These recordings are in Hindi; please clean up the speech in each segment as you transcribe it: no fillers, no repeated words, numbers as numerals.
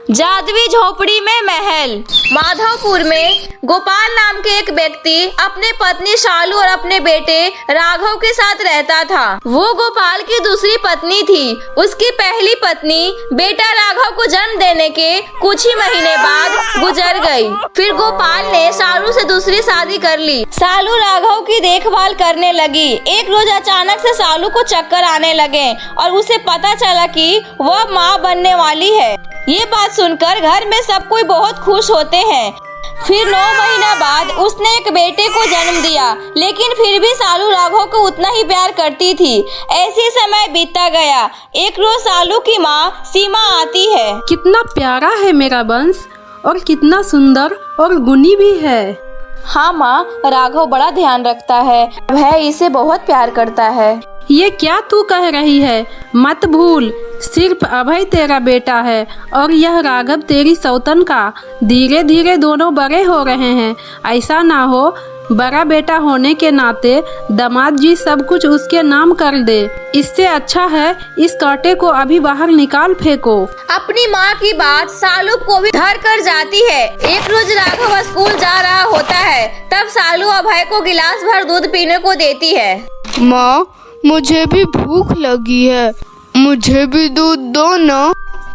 जादुई झोपड़ी में महल। माधवपुर में गोपाल नाम के एक व्यक्ति अपने पत्नी शालू और अपने बेटे राघव के साथ रहता था। वो गोपाल की दूसरी पत्नी थी। उसकी पहली पत्नी बेटा राघव को जन्म देने के कुछ ही महीने बाद गुजर गई। फिर गोपाल ने शालू से दूसरी शादी कर ली। शालू राघव की देखभाल करने लगी। एक रोज अचानक से शालू को चक्कर आने लगे और उसे पता चला कि वह माँ बनने वाली है। ये बात सुनकर घर में सब कोई बहुत खुश होते हैं। फिर 9 महीना बाद उसने एक बेटे को जन्म दिया, लेकिन फिर भी शालू राघव को उतना ही प्यार करती थी। ऐसे समय बीतता गया। एक रोज शालू की माँ सीमा आती है। कितना प्यारा है मेरा वंश और कितना सुंदर और गुणी भी है। हाँ माँ, राघव बड़ा ध्यान रखता है। वह इसे बहुत प्यार करता है। ये क्या तू कह रही है? मत भूल, सिर्फ अभय तेरा बेटा है और यह राघव तेरी सौतन का। धीरे धीरे दोनों बड़े हो रहे हैं। ऐसा ना हो बड़ा बेटा होने के नाते दामाद जी सब कुछ उसके नाम कर दे। इससे अच्छा है इस कांटे को अभी बाहर निकाल फेंको। अपनी माँ की बात शालू को भी धर कर जाती है। एक रोज राघव स्कूल जा रहा होता है, तब शालू अभय को गिलास भर दूध पीने को देती है। माँ, मुझे भी भूख लगी है, मुझे भी दूध दो ना।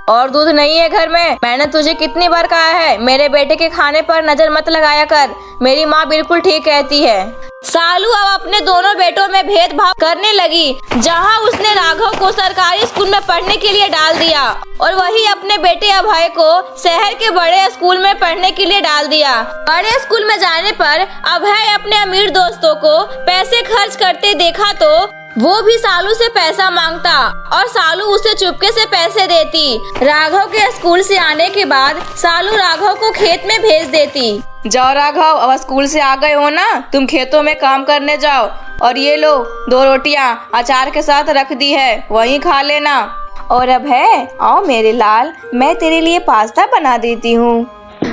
और दूध नहीं है घर में? मैंने तुझे कितनी बार कहा है मेरे बेटे के खाने पर नजर मत लगाया कर। मेरी माँ बिल्कुल ठीक कहती है। शालू अब अपने दोनों बेटों में भेदभाव करने लगी। जहाँ उसने राघव को सरकारी स्कूल में पढ़ने के लिए डाल दिया और वही अपने बेटे अभय को शहर के बड़े स्कूल में पढ़ने के लिए डाल दिया। बड़े स्कूल में जाने पर अभय अपने अमीर दोस्तों को पैसे खर्च करते देखा तो वो भी शालू से पैसा मांगता और शालू उसे चुपके से पैसे देती। राघव के स्कूल से आने के बाद शालू राघव को खेत में भेज देती। जाओ राघव, अब स्कूल से आ गए हो ना, तुम खेतों में काम करने जाओ। और ये लो 2 रोटियां अचार के साथ रख दी है, वहीं खा लेना। और अब है, आओ मेरे लाल, मैं तेरे लिए पास्ता बना देती हूँ।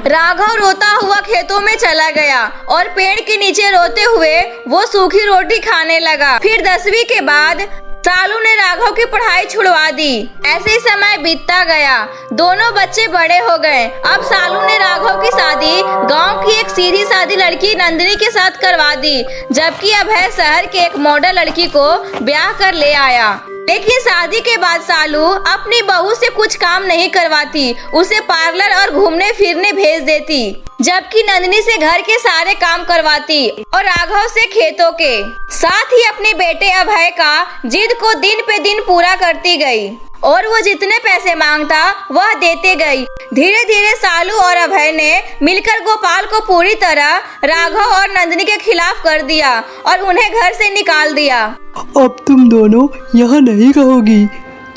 राघव रोता हुआ खेतों में चला गया और पेड़ के नीचे रोते हुए वो सूखी रोटी खाने लगा। फिर 10वीं के बाद शालू ने राघव की पढ़ाई छुड़वा दी। ऐसे ही समय बीतता गया। दोनों बच्चे बड़े हो गए। अब शालू ने राघव की शादी गांव की एक सीधी सादी लड़की नंदिनी के साथ करवा दी, जबकि अभय शहर के एक मॉडल लड़की को ब्याह कर ले आया। लेकिन शादी के बाद शालू अपनी बहू से कुछ काम नहीं करवाती, उसे पार्लर और घूमने फिरने भेज देती, जबकि नंदिनी से घर के सारे काम करवाती और राघव से खेतों के। साथ ही अपने बेटे अभय का जिद को दिन पे दिन पूरा करती गई और वो जितने पैसे मांगता वह देते गई। धीरे धीरे शालू और अभय ने मिलकर गोपाल को पूरी तरह राघव और नंदिनी के खिलाफ कर दिया और उन्हें घर से निकाल दिया। अब तुम दोनों यहाँ नहीं रहोगी,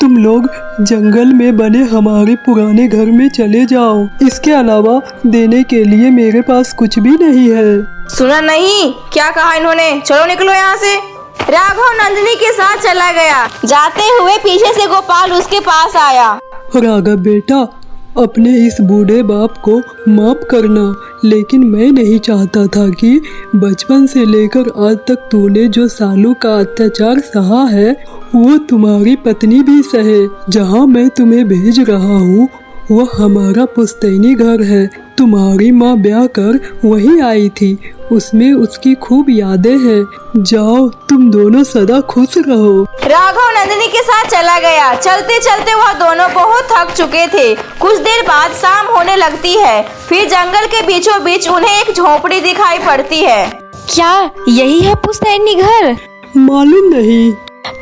तुम लोग जंगल में बने हमारे पुराने घर में चले जाओ। इसके अलावा देने के लिए मेरे पास कुछ भी नहीं है। सुना नहीं क्या कहा इन्होंने? चलो निकलो यहाँ से। राघव नंदिनी के साथ चला गया। जाते हुए पीछे से गोपाल उसके पास आया। राघव बेटा, अपने इस बूढ़े बाप को माफ करना, लेकिन मैं नहीं चाहता था कि बचपन से लेकर आज तक तूने जो शालू का अत्याचार सहा है वो तुम्हारी पत्नी भी सहे। जहाँ मैं तुम्हें भेज रहा हूँ वह हमारा पुश्तैनी घर है। तुम्हारी माँ ब्याह कर वहीं आई थी, उसमें उसकी खूब यादें हैं। जाओ, तुम दोनों सदा खुश रहो। राघव नंदिनी के साथ चला गया। चलते चलते वह दोनों बहुत थक चुके थे। कुछ देर बाद शाम होने लगती है। फिर जंगल के बीचों बीच उन्हें एक झोपड़ी दिखाई पड़ती है। क्या यही है पुश्तैनी घर? मालूम नहीं।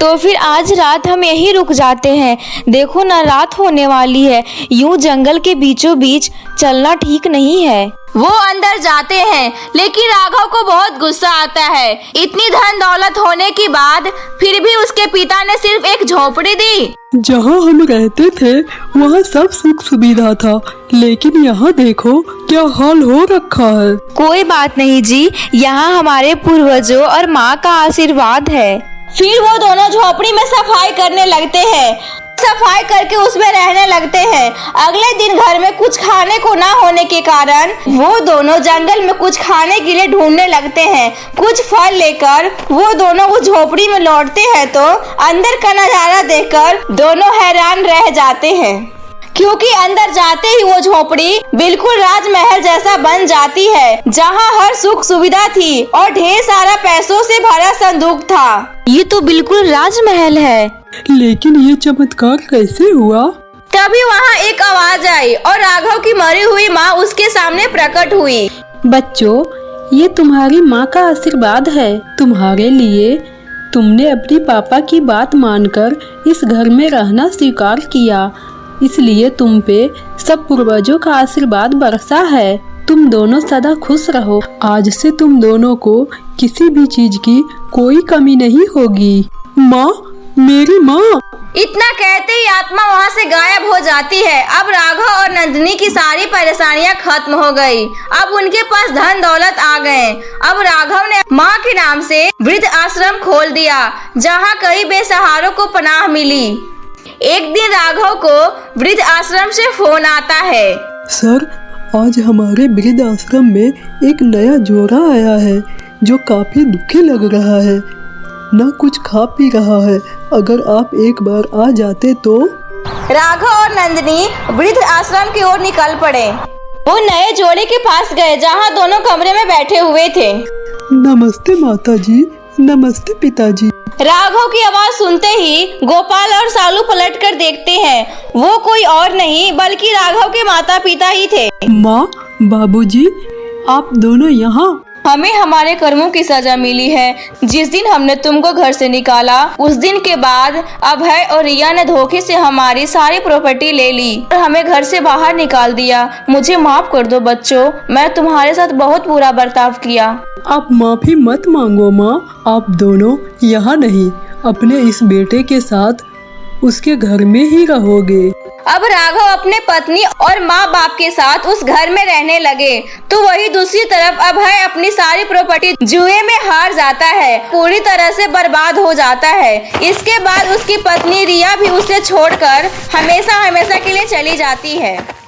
तो फिर आज रात हम यहीं रुक जाते हैं। देखो ना, रात होने वाली है। यूं जंगल के बीचों बीच चलना ठीक नहीं है। वो अंदर जाते हैं, लेकिन राघव को बहुत गुस्सा आता है। इतनी धन दौलत होने के बाद फिर भी उसके पिता ने सिर्फ एक झोपड़ी दी। जहाँ हम रहते थे वहाँ सब सुख सुविधा था, लेकिन यहाँ देखो क्या हाल हो रखा है। कोई बात नहीं जी, यहाँ हमारे पूर्वजों और माँ का आशीर्वाद है। फिर वो दोनों झोपड़ी में सफाई करने लगते हैं। सफाई करके उसमें रहने लगते हैं। अगले दिन घर में कुछ खाने को ना होने के कारण वो दोनों जंगल में कुछ खाने के लिए ढूंढने लगते हैं। कुछ फल लेकर वो दोनों उस झोपड़ी में लौटते हैं तो अंदर का नजारा देखकर दोनों हैरान रह जाते हैं। क्योंकि अंदर जाते ही वो झोपड़ी बिल्कुल राजमहल जैसा बन जाती है, जहाँ हर सुख सुविधा थी और ढेर सारा पैसों से भरा संदूक था। ये तो बिल्कुल राजमहल है। लेकिन ये चमत्कार कैसे हुआ? तभी वहाँ एक आवाज आई और राघव की मरी हुई माँ उसके सामने प्रकट हुई। बच्चों, ये तुम्हारी माँ का आशीर्वाद है तुम्हारे लिए। तुमने अपने पापा की बात मानकर इस घर में रहना स्वीकार किया, इसलिए तुम पे सब पूर्वजों का आशीर्वाद बरसा है। तुम दोनों सदा खुश रहो। आज से तुम दोनों को किसी भी चीज की कोई कमी नहीं होगी। माँ, मेरी माँ। इतना कहते ही आत्मा वहाँ से गायब हो जाती है। अब राघव और नंदिनी की सारी परेशानियाँ खत्म हो गई। अब उनके पास धन दौलत आ गए। अब राघव ने माँ के नाम से वृद्ध आश्रम खोल दिया, जहाँ कई बेसहारों को पनाह मिली। एक दिन राघव को वृद्ध आश्रम से फोन आता है। सर, आज हमारे वृद्ध आश्रम में एक नया जोड़ा आया है जो काफी दुखी लग रहा है, न कुछ खा पी रहा है। अगर आप एक बार आ जाते तो। राघव और नंदिनी वृद्ध आश्रम की ओर निकल पड़े। वो नए जोड़े के पास गए, जहाँ दोनों कमरे में बैठे हुए थे। नमस्ते माताजी, नमस्ते पिताजी। राघव की आवाज सुनते ही गोपाल और सालू पलटकर देखते हैं। वो कोई और नहीं बल्कि राघव के माता पिता ही थे। माँ, बाबूजी, आप दोनों यहाँ? हमें हमारे कर्मों की सजा मिली है। जिस दिन हमने तुमको घर से निकाला, उस दिन के बाद अभय और रिया ने धोखे से हमारी सारी प्रॉपर्टी ले ली और हमें घर से बाहर निकाल दिया। मुझे माफ कर दो बच्चों, मैं तुम्हारे साथ बहुत बुरा बर्ताव किया। आप माफी मत मांगो माँ। आप दोनों यहाँ नहीं, अपने इस बेटे के साथ उसके घर में ही रहोगे। अब राघव अपने पत्नी और माँ बाप के साथ उस घर में रहने लगे, तो वही दूसरी तरफ अभय अपनी सारी प्रॉपर्टी जुए में हार जाता है, पूरी तरह से बर्बाद हो जाता है। इसके बाद उसकी पत्नी रिया भी उसे छोड़कर हमेशा हमेशा के लिए चली जाती है।